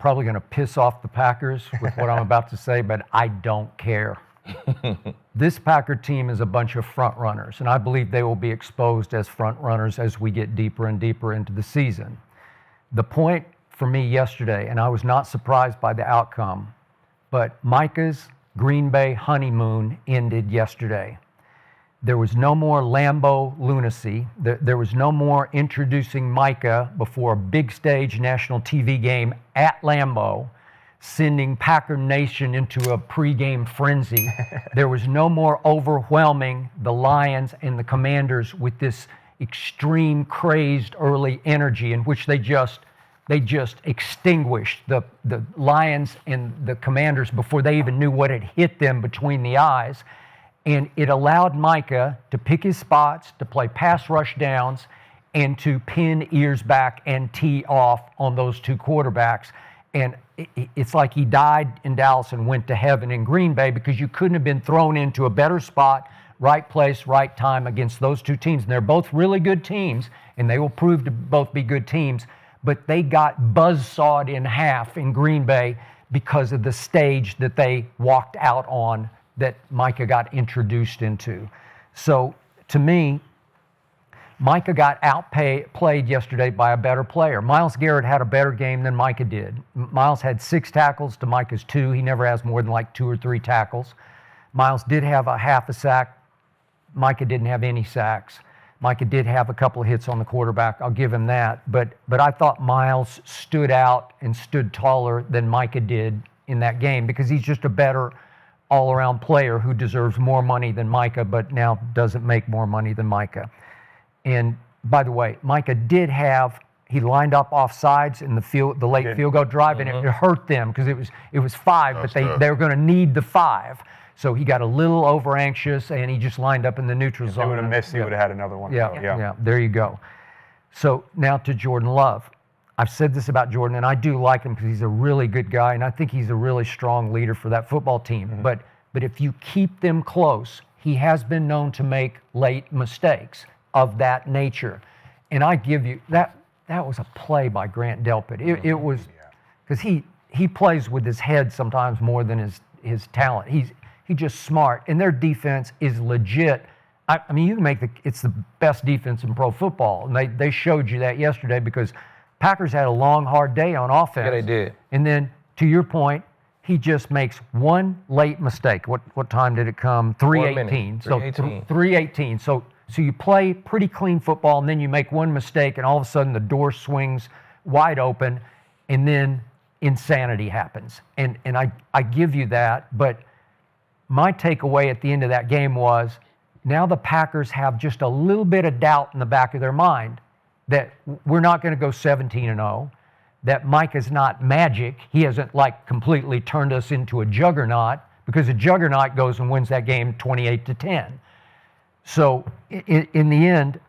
probably going to piss off the Packers with what I'm about to say, but I don't care. This Packer team is a bunch of front runners, and I believe they will be exposed as front runners as we get deeper and deeper into the season. The point for me yesterday, and I was not surprised by the outcome, but Micah's Green Bay honeymoon ended yesterday. There was no more Lambeau lunacy. There was no more introducing Micah before a big stage national TV game at Lambeau, sending Packer Nation into a pregame frenzy. There was no more overwhelming the Lions and the Commanders with this extreme, crazed early energy in which they just extinguished the Lions and the Commanders before they even knew what had hit them between the eyes. And it allowed Micah to pick his spots, to play pass rush downs, and to pin ears back and tee off on those two quarterbacks. And it's like he died in Dallas and went to heaven in Green Bay, because you couldn't have been thrown into a better spot, right place, right time against those two teams. And they're both really good teams, and they will prove to both be good teams. But they got buzzsawed in half in Green Bay because of the stage that they walked out on, that Micah got introduced into. So to me, Micah got outplayed yesterday by a better player. Myles Garrett had a better game than Micah did. Myles had 6 tackles to Micah's 2. He never has more than like 2 or 3 tackles. Myles did have a half a sack. Micah didn't have any sacks. Micah did have a couple of hits on the quarterback. I'll give him that. But I thought Myles stood out and stood taller than Micah did in that game, because he's just a better all-around player who deserves more money than Micah, but now doesn't make more money than Micah. And by the way, Micah he lined up off sides in the late field goal drive, and it hurt them because it was 5, but they were going to need the 5. So he got a little over anxious, and he just lined up in the neutral zone. If he would have missed, he would have had another one. Yeah, there you go. So now to Jordan Love. I've said this about Jordan, and I do like him because he's a really good guy, and I think he's a really strong leader for that football team. Mm-hmm. But if you keep them close, he has been known to make late mistakes of that nature. And I give you, that was a play by Grant Delpit. It was, because he plays with his head sometimes more than his talent. He's just smart, and their defense is legit. I mean, you can it's the best defense in pro football, and they showed you that yesterday, because Packers had a long, hard day on offense. Yeah, they did. And then, to your point, he just makes one late mistake. What time did it come? 3:18. So 3:18. So you play pretty clean football, and then you make one mistake, and all of a sudden the door swings wide open, and then insanity happens. And I give you that, but my takeaway at the end of that game was, now the Packers have just a little bit of doubt in the back of their mind that we're not going to go 17-0, that Micah's not magic. He hasn't completely turned us into a juggernaut, because a juggernaut goes and wins that game 28-10. So in the end,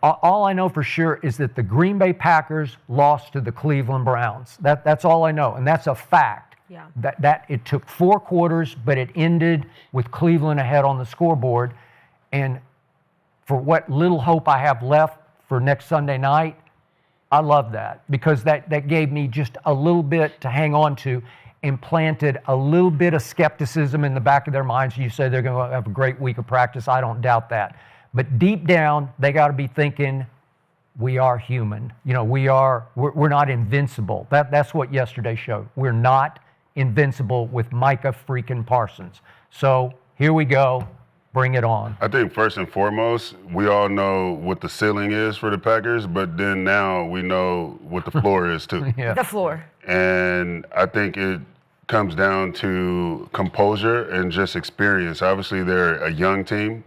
all I know for sure is that the Green Bay Packers lost to the Cleveland Browns. That's all I know, and that's a fact. Yeah. That it took 4 quarters, but it ended with Cleveland ahead on the scoreboard. And for what little hope I have left for next Sunday night, I love that, because that gave me just a little bit to hang on to, and planted a little bit of skepticism in the back of their minds. You say they're going to have a great week of practice. I don't doubt that. But deep down, they got to be thinking, we are human. We're not invincible. That's what yesterday showed. We're not invincible with Micah freaking Parsons. So here we go. Bring it on. I think first and foremost, we all know what the ceiling is for the Packers, but then now we know what the floor is too. Yeah. The floor. And I think it comes down to composure and just experience. Obviously, they're a young team,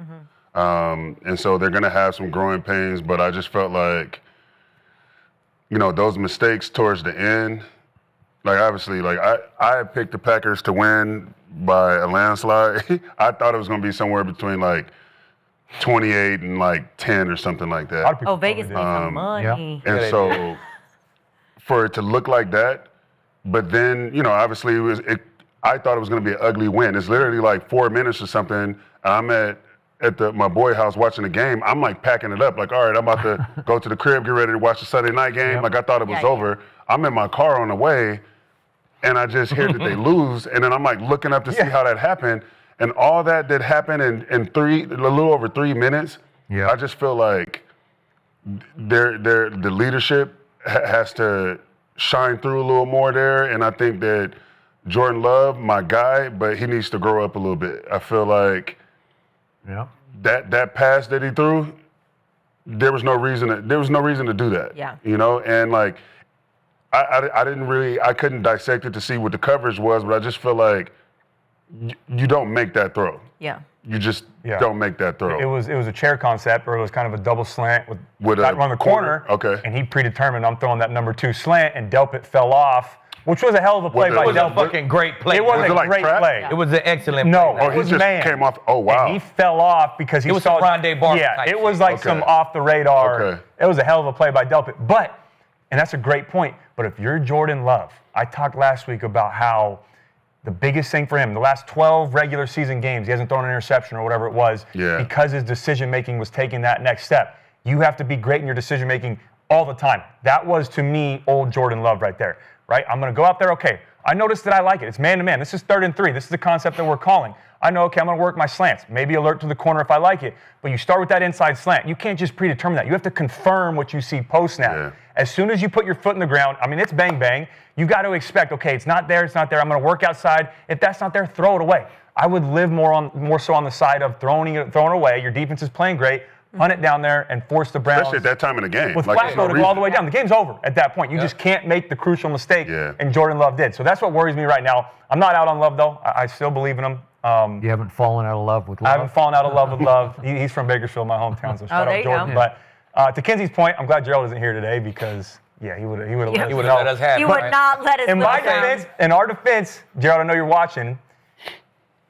and so they're going to have some growing pains, but I just felt like, those mistakes towards the end, obviously, I picked the Packers to win by a landslide. I thought it was going to be somewhere between 28 and 10 or something like that. Oh, Vegas made some money. Yeah. And so for it to look like that, but then, obviously I thought it was going to be an ugly win. It's literally 4 minutes or something. I'm at at my boy house watching the game, I'm like packing it up. Like, all right, I'm about to go to the crib, get ready to watch the Sunday night game. Like I thought it was over. I'm in my car on the way, and I just hear that they lose, and then I'm like looking up to see how that happened, and all that happened in a little over 3 minutes. Yeah. I just feel like the leadership has to shine through a little more there, and I think that Jordan Love, my guy, but he needs to grow up a little bit. I feel like that pass that he threw, there was no reason to do that. Yeah. You know, and like I couldn't dissect it to see what the coverage was, but I just feel like you don't make that throw. Yeah. You just don't make that throw. It was a chair concept, or it was kind of a double slant with a on the corner. Okay. And he predetermined I'm throwing that number 2 slant, and Delpit fell off, which was a hell of a play by Delpit. It was a fucking great play. It was a great play. Yeah. It was an excellent play. No, he just came off. Oh, wow. And he fell off because he was saw some Rondé Barber Yeah, type it was shit. like some off the radar. Okay. It was a hell of a play by Delpit. And that's a great point. But if you're Jordan Love, I talked last week about how the biggest thing for him, the last 12 regular season games, he hasn't thrown an interception or whatever it was, because his decision-making was taking that next step. You have to be great in your decision-making all the time. That was, to me, old Jordan Love right there, right? I'm going to go out there, okay. I noticed that I like it. It's man-to-man. This is 3rd and 3. This is the concept that we're calling. I know, okay, I'm going to work my slants. Maybe alert to the corner if I like it. But you start with that inside slant. You can't just predetermine that. You have to confirm what you see post-snap. Yeah. As soon as you put your foot in the ground, I mean, it's bang-bang. You got to expect, okay, it's not there, it's not there. I'm going to work outside. If that's not there, throw it away. I would live more so on the side of throwing it away. Your defense is playing great. Hunt it down there and force the Browns. Especially at that time in the game. With Flacco to go all the way down. The game's over at that point. You just can't make the crucial mistake, and Jordan Love did. So that's what worries me right now. I'm not out on Love, though. I still believe in him. You haven't fallen out of love with Love? I haven't fallen out of love with Love. He's from Bakersfield, my hometown, so shout out Jordan. Go. But to Kenzie's point, I'm glad Gerald isn't here today because, he would have let us have it. He would not let us in our defense, Gerald, I know you're watching,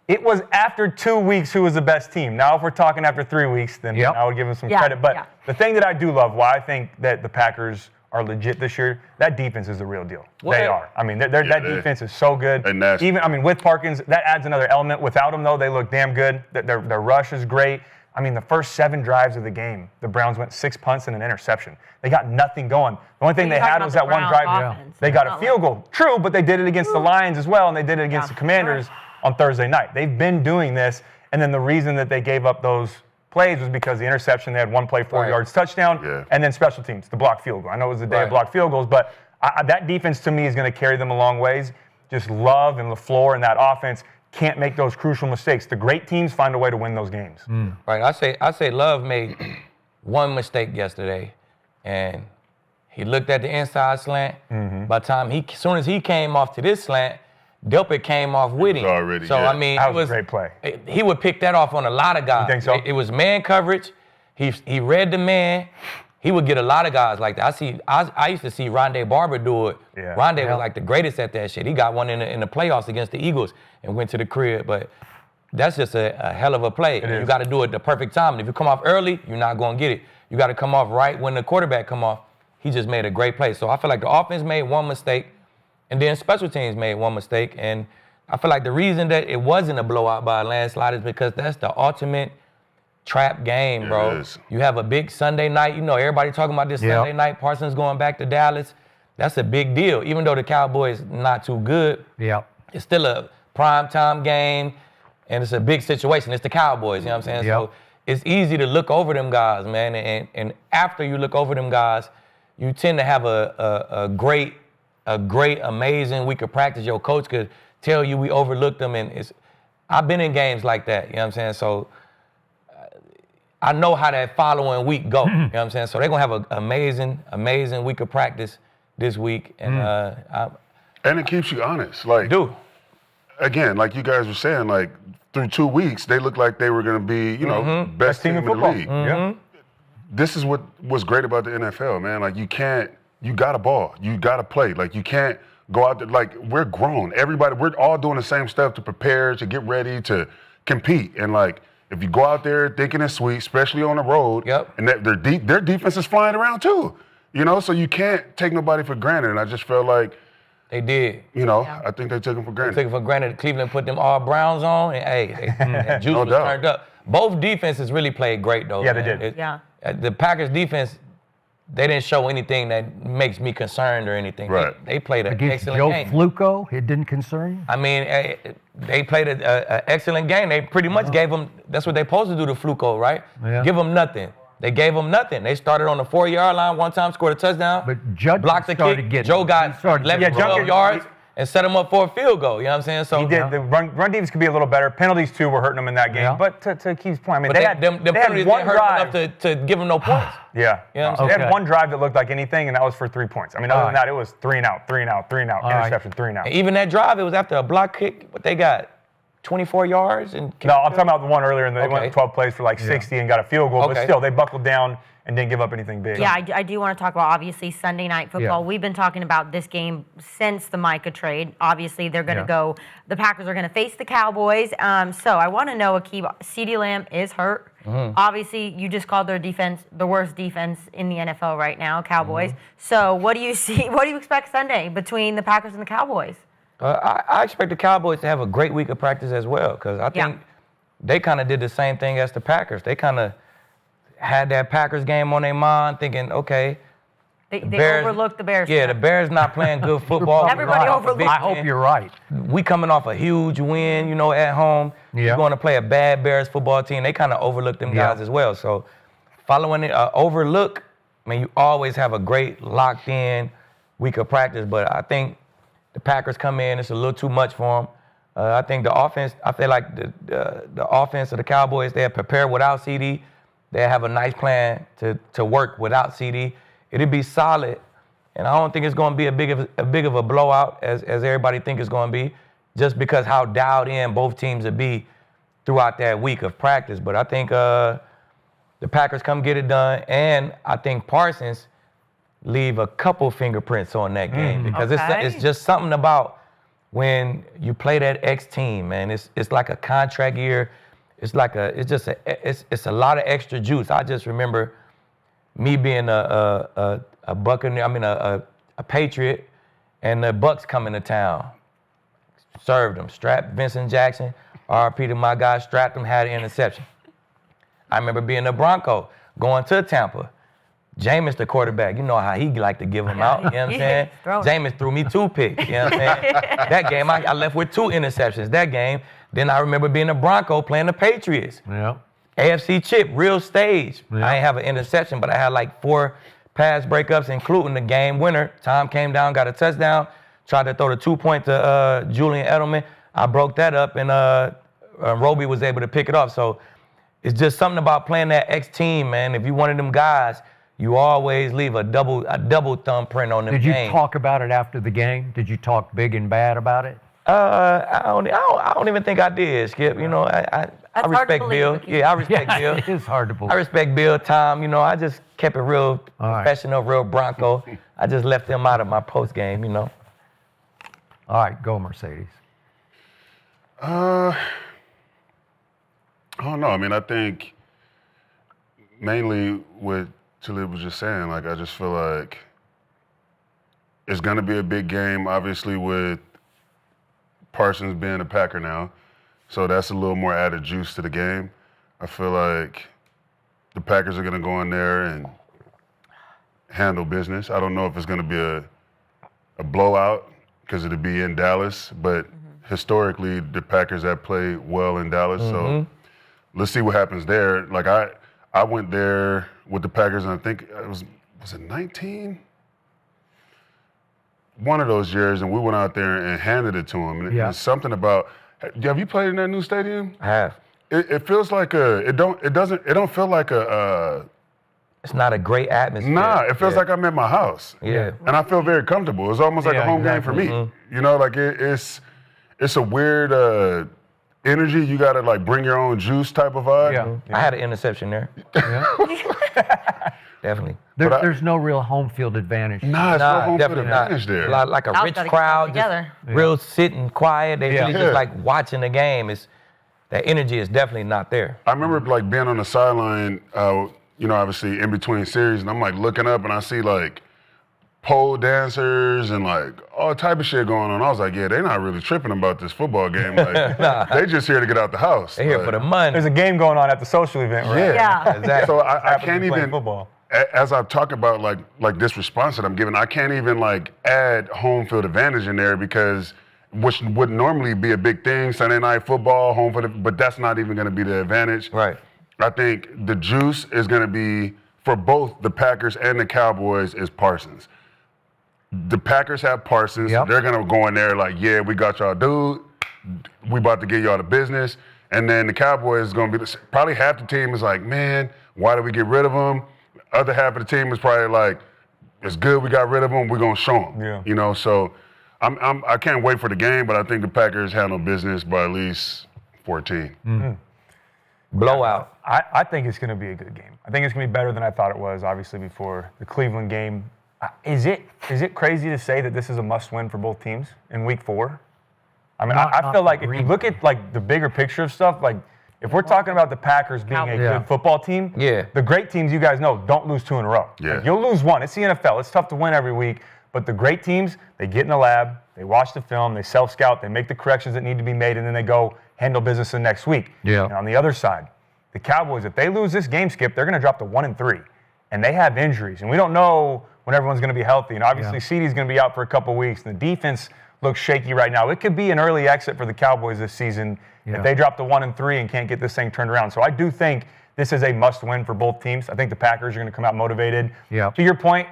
it was after 2 weeks who was the best team. Now, if we're talking after 3 weeks, then I would give him some credit. But the thing that I do love, why I think that the Packers are legit this year, that defense is the real deal. They are. I mean, that defense is so good. Even, with Parkins, that adds another element. Without him, though, they look damn good. Their rush is great. I mean, the first 7 drives of the game, the Browns went 6 punts and an interception. They got nothing going. The only thing they had was that one drive. They got a field goal. True, but they did it against the Lions as well, and they did it against the Commanders on Thursday night. They've been doing this, and then the reason that they gave up those plays was because the interception, they had one play, 4 yards touchdown, and then special teams, the blocked field goal. I know it was the day of blocked field goals, but that defense to me is going to carry them a long ways. Just Love and LaFleur and that offense can't make those crucial mistakes. The great teams find a way to win those games. Right. I say Love made one mistake yesterday, and he looked at the inside slant. By the time as soon as he came off to this slant, Delpit came off with him. I mean, that was a great play. He would pick that off on a lot of guys. You think so? It was man coverage. He read the man. He would get a lot of guys like that. I used to see Rondé Barber do it. Yeah. Rondé was like the greatest at that shit. He got one in the playoffs against the Eagles and went to the crib. But that's just a hell of a play. You got to do it the perfect time. And if you come off early, you're not going to get it. You got to come off right when the quarterback come off. He just made a great play. So I feel like the offense made one mistake, and then special teams made one mistake. And I feel like the reason that it wasn't a blowout by a landslide is because that's the ultimate trap game, bro. You have a big Sunday night. You know, everybody talking about this Sunday night. Parsons going back to Dallas. That's a big deal. Even though the Cowboys not too good, it's still a primetime game, and it's a big situation. It's the Cowboys, you know what I'm saying? So it's easy to look over them guys, man. And after you look over them guys, you tend to have a great, amazing week of practice. Your coach could tell you we overlooked them, and I've been in games like that, you know what I'm saying? So I know how that following week go, you know what I'm saying? So they're going to have an amazing week of practice this week. And and it keeps you honest. Like, again, like you guys were saying, like through 2 weeks, they looked like they were going to be, you know, best team in the league. This is what was great about the NFL, man. Like you got a ball. You got to play. Like you can't go out there. Like we're grown. Everybody, we're all doing the same stuff to prepare, to get ready, to compete. And like, if you go out there thinking it's sweet, especially on the road, and that their defense is flying around too, you know, so you can't take nobody for granted. And I just felt like they did. You know, I think they took them for granted. They took it for granted. Cleveland put them all Browns on, and hey, that juice was turned up. Both defenses really played great, though. Yeah, they did. The Packers defense, they didn't show anything that makes me concerned or anything. Right. They played an Against excellent Joe game. Flacco, it didn't concern you? I mean, they played an excellent game. They pretty much gave them, that's what they're supposed to do to Flacco, right? Yeah. Give them nothing. They gave them nothing. They started on the 4-yard line one time, scored a touchdown. But Judge blocked the started kick. getting Joe got started 11, getting- 12 yards and set him up for a field goal. You know what I'm saying? So He did. The run defense could be a little better. Penalties, too, were hurting them in that game. Yeah. But to Keith's point, I mean, but they had penalties one didn't hurt drive. enough to give them no points. Yeah. You know what I'm They saying? had one drive that looked like anything, and that was for 3 points. I mean, other All than right. that, it was 3 and out, 3 and out, 3 and out, All right. interception, 3 and out. And even that drive, it was after a block kick, but they got 24 yards. And No, I'm talking about the one earlier, and they Okay. went 12 plays for like 60 and got a field goal. But Okay. still, they buckled down and didn't give up anything big. Yeah, I do want to talk about, obviously, Sunday Night Football. Yeah. We've been talking about this game since the Micah trade. Obviously, they're going to go, the Packers are going to face the Cowboys. So I want to know, Akib, CeeDee Lamb is hurt. Obviously, you just called their defense the worst defense in the NFL right now, Cowboys. So what do you see? What do you expect Sunday between the Packers and the Cowboys? I expect the Cowboys to have a great week of practice as well, because I think they kind of did the same thing as the Packers. They kind of had that Packers game on their mind, thinking, okay, They Bears, overlooked the Bears. Yeah, the Bears not playing good football. Everybody overlooked. I hope you're right. We coming off a huge win, you know, at home. Yeah. You're going to play a bad Bears football team. They kind of overlooked them guys as well. So following it, overlook, I mean, you always have a great locked-in week of practice, but I think the Packers come in, it's a little too much for them. I think the offense, I feel like the offense of the Cowboys, they are prepared without CD. They have a nice plan to work without CD. It'll be solid, and I don't think it's going to be a big of a blowout as everybody think it's going to be, just because how dialed in both teams will be throughout that week of practice. But I think the Packers come get it done, and I think Parsons leave a couple fingerprints on that game, because it's just something about when you play that X team, man. It's like a contract year. It's a lot of extra juice. I just remember me being a Buccaneer, a Patriot, and the Bucks coming to town. Served them, strapped Vincent Jackson, RP to my guy, strapped him, had an interception. I remember being a Bronco, going to Tampa. Jameis, the quarterback, you know how he like to give them out, you know what I'm saying? Jameis threw me 2 picks, you know what I'm saying? That game, I left with 2 interceptions that game. Then I remember being a Bronco playing the Patriots. Yeah. AFC chip, real stage. Yeah. I ain't have an interception, but I had like 4 pass breakups, including the game winner. Tom came down, got a touchdown, tried to throw the 2-point to Julian Edelman. I broke that up, and Roby was able to pick it off. So it's just something about playing that X team, man. If you one of them guys, you always leave a double thumbprint on them Did you games. talk about it after the game? Did you talk big and bad about it? I don't even think I did, Skip. You know, I respect Bill. Yeah, I respect Bill. It is hard to believe. I respect Bill, Tom. You know, I just kept it real professional, real Bronco. I just left them out of my post game, you know. All right, go Mercedes. I don't know. I mean, I think mainly what Talib was just saying, like, I just feel like it's going to be a big game, obviously, with Parsons being a Packer now. So that's a little more added juice to the game. I feel like the Packers are going to go in there and handle business. I don't know if it's going to be a blowout because it'll be in Dallas, but historically, the Packers have played well in Dallas. So let's see what happens there. Like, I went there with the Packers, and I think it was it 19? One of those years, and we went out there and handed it to them. And it's something about. Have you played in that new stadium? I have. It feels like it don't feel like It's not a great atmosphere. Nah, it feels like I'm at my house. Yeah. And I feel very comfortable. It's almost like a home game for me. You know, like it's a weird energy. You gotta like bring your own juice type of vibe. I had an interception there. Definitely. There's no real home field advantage. Nah, it's no home field definitely not. advantage there. Like a rich crowd, just real sitting quiet. They really just like watching the game. That energy is definitely not there. I remember like being on the sideline, you know, obviously in between series, and I'm like looking up and I see like pole dancers and like all type of shit going on. I was like, yeah, they're not really tripping about this football game. Like, they just here to get out the house. They here for the money. There's a game going on at the social event, right? Yeah. Exactly. So I can't even, football. as I talk about like this response that I'm giving, I can't even like add home field advantage in there because which would normally be a big thing, Sunday night football, home field, but that's not even going to be the advantage. Right. I think the juice is going to be for both the Packers and the Cowboys is Parsons. The Packers have Parsons. Yep. They're going to go in there like, yeah, we got y'all, dude. We about to get y'all the business. And then the Cowboys is going to be, probably half the team is like, man, why did we get rid of them? Other half of the team is probably like, it's good we got rid of them. We're going to show them. Yeah. You know, so I can't wait for the game, but I think the Packers handle business by at least 14. Mm-hmm. Blowout. I think it's going to be a good game. I think it's going to be better than I thought it was, obviously, before the Cleveland game. Is it crazy to say that this is a must-win for both teams in Week 4? I mean, I feel like if you look at like the bigger picture of stuff, like if we're talking about the Packers being a good football team, the great teams, you guys know, don't lose 2 in a row. Yeah. Like, you'll lose 1. It's the NFL. It's tough to win every week. But the great teams, they get in the lab, they watch the film, they self-scout, they make the corrections that need to be made, and then they go handle business the next week. Yeah. And on the other side, the Cowboys, if they lose this game, Skip, they're going to drop to 1-3. And they have injuries. And we don't know when everyone's going to be healthy. And obviously, CeeDee's going to be out for a couple weeks. And the defense looks shaky right now. It could be an early exit for the Cowboys this season if they drop to 1-3 and can't get this thing turned around. So I do think this is a must-win for both teams. I think the Packers are going to come out motivated. Yeah. To your point,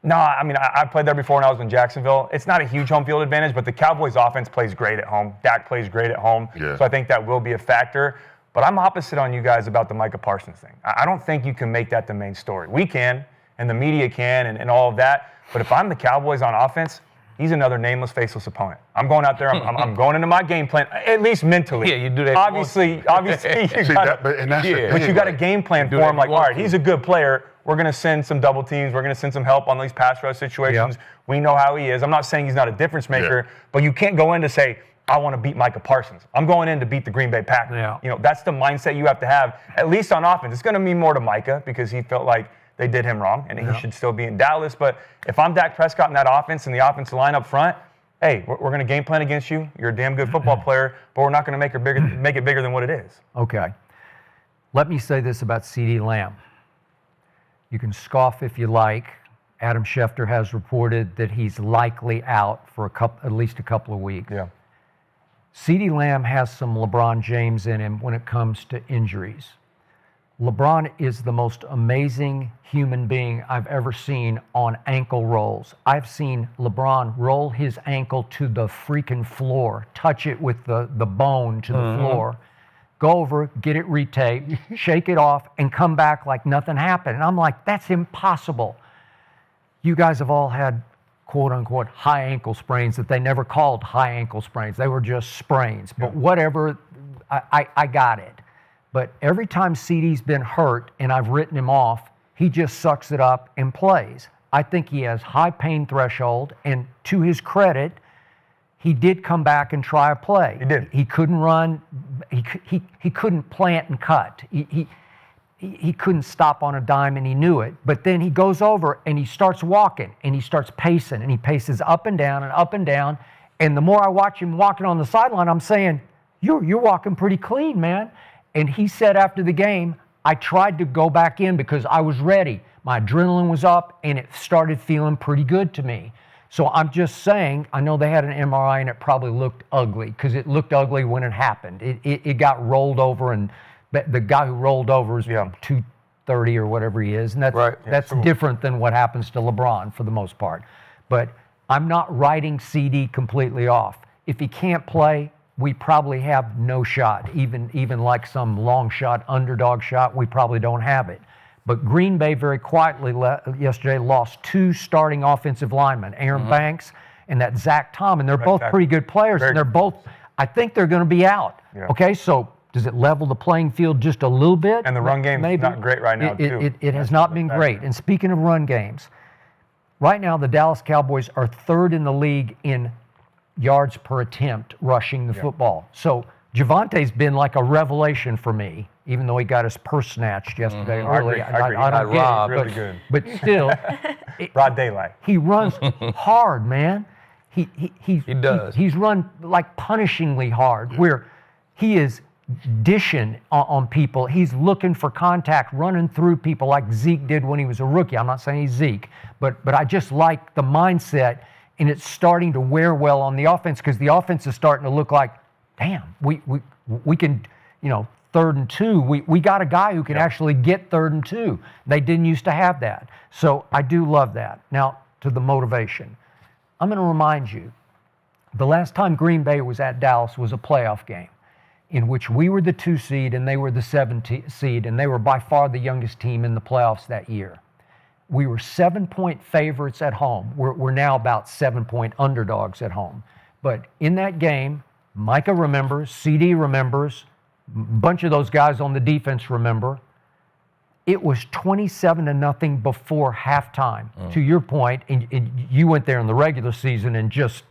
no, I mean, I played there before when I was in Jacksonville. It's not a huge home field advantage, but the Cowboys' offense plays great at home. Dak plays great at home. Yeah. So I think that will be a factor. But I'm opposite on you guys about the Micah Parsons thing. I don't think you can make that the main story. We can, and the media can, and all of that. But if I'm the Cowboys on offense, he's another nameless, faceless opponent. I'm going out there. I'm going into my game plan, at least mentally. Yeah, you do that. Obviously, you got but you got a game plan for him. Like, all right, he's a good player. We're going to send some double teams. We're going to send some help on these pass rush situations. Yep. We know how he is. I'm not saying he's not a difference maker, but you can't go in to say, I want to beat Micah Parsons. I'm going in to beat the Green Bay Packers. Yeah. You know, that's the mindset you have to have, at least on offense. It's going to mean more to Micah because he felt like they did him wrong and he should still be in Dallas. But if I'm Dak Prescott in that offense and the offensive line up front, hey, we're going to game plan against you. You're a damn good football player, but we're not going to make it bigger than what it is. Okay. Let me say this about CeeDee Lamb. You can scoff if you like. Adam Schefter has reported that he's likely out for at least a couple of weeks. Yeah. CeeDee Lamb has some LeBron James in him when it comes to injuries. LeBron is the most amazing human being I've ever seen on ankle rolls. I've seen LeBron roll his ankle to the freaking floor, touch it with the bone to the floor, go over, get it retaped, shake it off, and come back like nothing happened. And I'm like, that's impossible. You guys have all had quote-unquote high ankle sprains that they never called high ankle sprains. They were just sprains. But whatever, I got it. But every time CeeDee's been hurt and I've written him off, he just sucks it up and plays. I think he has high pain threshold, and to his credit, he did come back and try a play. He did. He couldn't run. He couldn't plant and cut. He couldn't stop on a dime, and he knew it. But then he goes over and he starts walking and he starts pacing, and he paces up and down and up and down. And the more I watch him walking on the sideline, I'm saying, you're walking pretty clean, man. And he said after the game, I tried to go back in because I was ready. My adrenaline was up, and it started feeling pretty good to me. So I'm just saying, I know they had an MRI, and it probably looked ugly because it looked ugly when it happened. It got rolled over, and the guy who rolled over is 230 or whatever he is, and that's different than what happens to LeBron for the most part. But I'm not writing CeeDee completely off. If he can't play, we probably have no shot. Even like some long shot, underdog shot, we probably don't have it. But Green Bay very quietly yesterday lost 2 starting offensive linemen, Aaron Banks and that Zach Tom, and they're both pretty good players, and they're both, I think they're going to be out. Yeah. Okay, so does it level the playing field just a little bit? And the run game is not great right now, too. It has not been great. And speaking of run games, right now the Dallas Cowboys are 3rd in the league in yards per attempt rushing the football. So Javante's been like a revelation for me. even though he got his purse snatched yesterday early. I agree. I don't get robbed. it, Really good. but still, Broad daylight. he runs hard, man. He does. He's run like punishingly hard, where he is dishing on people. He's looking for contact, running through people like Zeke did when he was a rookie. I'm not saying he's Zeke, but I just like the mindset, and it's starting to wear well on the offense because the offense is starting to look like, damn, we can, 3rd and 2. We got a guy who can actually get 3rd and 2. They didn't used to have that. So I do love that. Now, to the motivation. I'm going to remind you, the last time Green Bay was at Dallas was a playoff game in which we were the 2 seed and they were the 7 seed, and they were by far the youngest team in the playoffs that year. We were 7-point favorites at home. We're now about 7-point underdogs at home. But in that game, Micah remembers, CD remembers, a bunch of those guys on the defense remember. It was 27-0 before halftime. To your point, and you went there in the regular season and just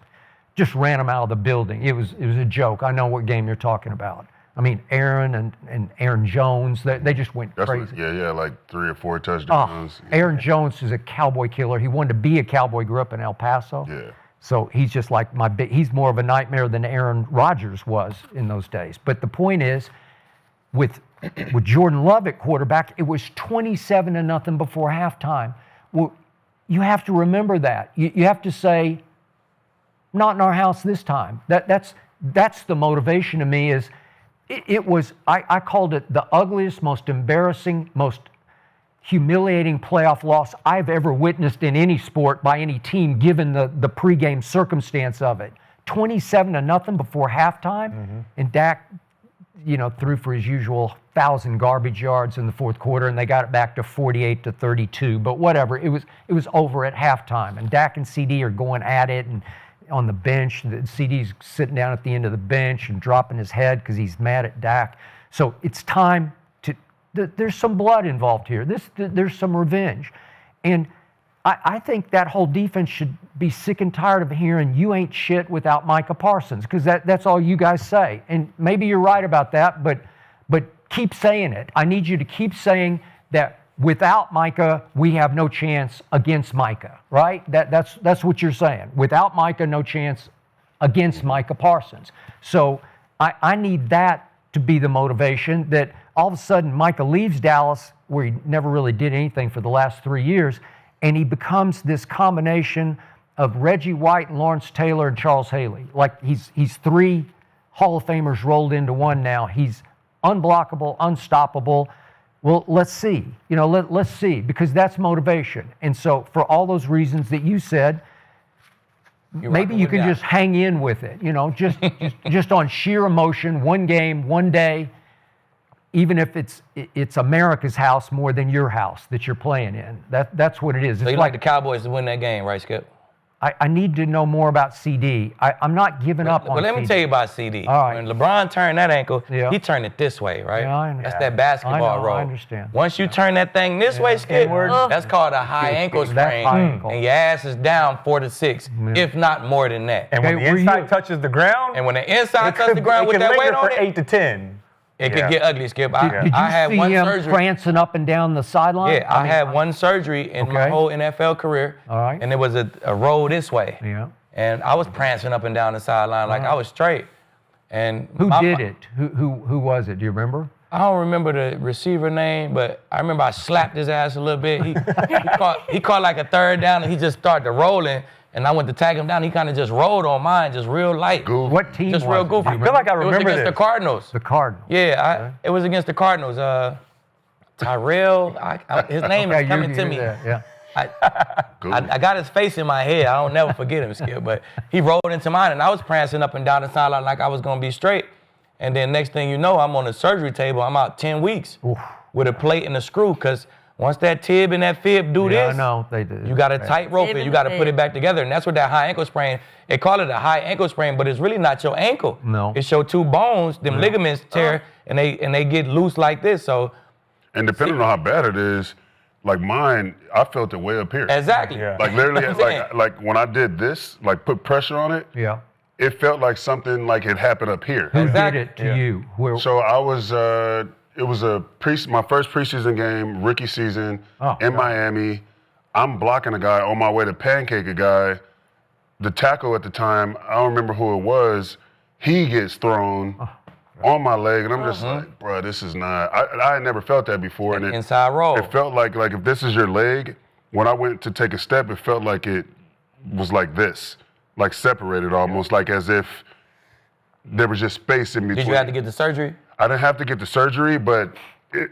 ran them out of the building. It was a joke. I know what game you're talking about. I mean, Aaron and Aaron Jones, they just went crazy. Like 3 or 4 touchdowns. Aaron Jones is a Cowboy killer. He wanted to be a Cowboy, grew up in El Paso. Yeah. So he's just like he's more of a nightmare than Aaron Rodgers was in those days. But the point is, with Jordan Love at quarterback, it was 27-0 before halftime. Well, you have to remember that. You have to say, not in our house this time. That's the motivation to me. Is it was I called it the ugliest, most embarrassing, most humiliating playoff loss I've ever witnessed in any sport by any team, given the pregame circumstance of it. 27-0 before halftime, and Dak, threw for his usual 1,000 garbage yards in the fourth quarter, and they got it back to 48-32. But whatever, it was over at halftime, and Dak and CD are going at it, and on the bench, the CD's sitting down at the end of the bench and dropping his head because he's mad at Dak. So it's time to. There's some blood involved here. There's some revenge, and I think that whole defense should be sick and tired of hearing you ain't shit without Micah Parsons, because that's all you guys say. And maybe you're right about that, but keep saying it. I need you to keep saying that without Micah, we have no chance against Micah, right? That's what you're saying. Without Micah, no chance against Micah Parsons. So I need that to be the motivation, that all of a sudden Micah leaves Dallas, where he never really did anything for the last 3 years, and he becomes this combination of Reggie White and Lawrence Taylor and Charles Haley. Like he's 3 Hall of Famers rolled into one now. He's unblockable, unstoppable. Well, let's see. Let's see, because that's motivation. And so for all those reasons that you said, maybe you can just hang in with it. Just on sheer emotion, one game, one day, even if it's America's house more than your house that you're playing in. That's what it is. So you like the Cowboys to win that game, right, Skip? I need to know more about CD. I'm not giving up on But let CD. me tell you about CD. All right. When LeBron turned that ankle, Yeah. he turned it this way, right? Yeah, I understand. That's that basketball roll. I understand. Once you turn that thing this way, Skip, that's called a high ankle That's sprain. high ankle. And your ass is down 4 to 6, if not more than that. And when Okay, the were inside you- touches the ground, And when the inside touches the ground with that weight linger on for it, 8 to 10. it could get ugly, Skip. Did you I had see one him surgery. prancing up and down the sideline? Yeah, I had one surgery in my Okay. whole NFL career. All right. And it was a roll this way. Yeah. And I was prancing up and down the sideline like I was straight. And Who did it? Who was it? Do you remember? I don't remember the receiver name, but I remember I slapped his ass a little bit. He caught like a 3rd down, and he just started rolling. And I went to tag him down. He kind of just rolled on mine, just real light. What team Just was real it? goofy. Do you I feel like I It was remember against this. the Cardinals. The Cardinals. Yeah, it was against the Cardinals. Tyrell, his name is coming to me. Yeah. I got his face in my head. I don't never forget him, Skip. But he rolled into mine, and I was prancing up and down the sideline like I was going to be straight. And then next thing you know, I'm on the surgery table. I'm out 10 weeks with a plate and a screw, because once that tib and that fib do Yeah, this, I know they do. you got to tight rope Fib it. and You got to put fib. it back together. And that's what that high ankle sprain, they call it a high ankle sprain, but it's really not your ankle. No. It's your 2 bones, them ligaments tear, and they get loose like this. So And depending on how bad it is, like mine, I felt it way up here. exactly. Yeah. Like literally, I'm saying. like when I did this, like put pressure on it, Yeah. it felt like something like it happened up here. Who Exactly. did it to you? Where, So I was my first preseason game, rookie season in Miami. I'm blocking a guy on my way to pancake a guy. The tackle at the time, I don't remember who it was, he gets thrown on my leg, and I'm just like, bro, this is not. I had never felt that before, and inside roll. It felt like if this is your leg. When I went to take a step, it felt like it was like this, like separated almost, like as if there was just space in between. Did you have to get the surgery? I didn't have to get the surgery, but it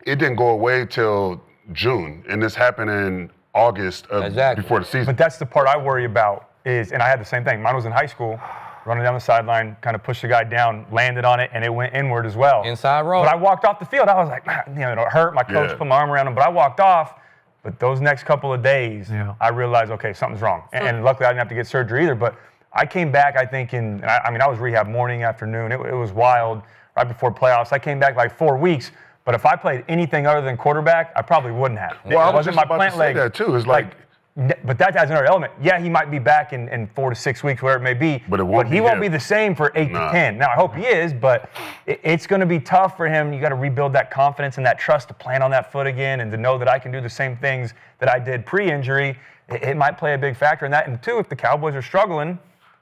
didn't go away till June, and this happened in August before the season. But that's the part I worry about and I had the same thing. Mine was in high school, running down the sideline, kind of pushed the guy down, landed on it, and it went inward as well. Inside roll. But I walked off the field. I was like, it hurt. My coach put my arm around him, but I walked off. But those next couple of days, I realized, okay, something's wrong. And luckily, I didn't have to get surgery either. But I came back, I think, I was rehab morning, afternoon. It was wild right before playoffs. I came back like 4 weeks. But if I played anything other than quarterback, I probably wouldn't have. Well, I was just about to say that too. It's like but that adds another element. Yeah, he might be back in 4 to 6 weeks, whatever it may be. But he won't be the same for 8 to 10. Now, I hope he is, but it's going to be tough for him. You got to rebuild that confidence and that trust to plant on that foot again and to know that I can do the same things that I did pre-injury. It might play a big factor in that. And two, if the Cowboys are struggling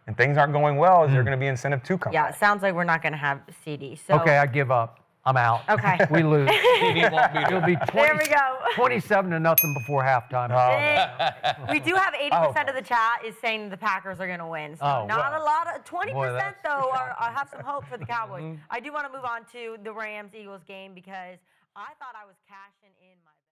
and things aren't going well, is there going to be incentive to come back? It sounds like we're not going to have CD. So. Okay, I give up. I'm out. Okay. We lose. It'll be 20, there we go. 27-0 before halftime. We do have 80% of the chat is saying the Packers are going to win. So not a lot of 20% though. I have some hope for the Cowboys. I do want to move on to the Rams-Eagles game because I thought I was cashing in my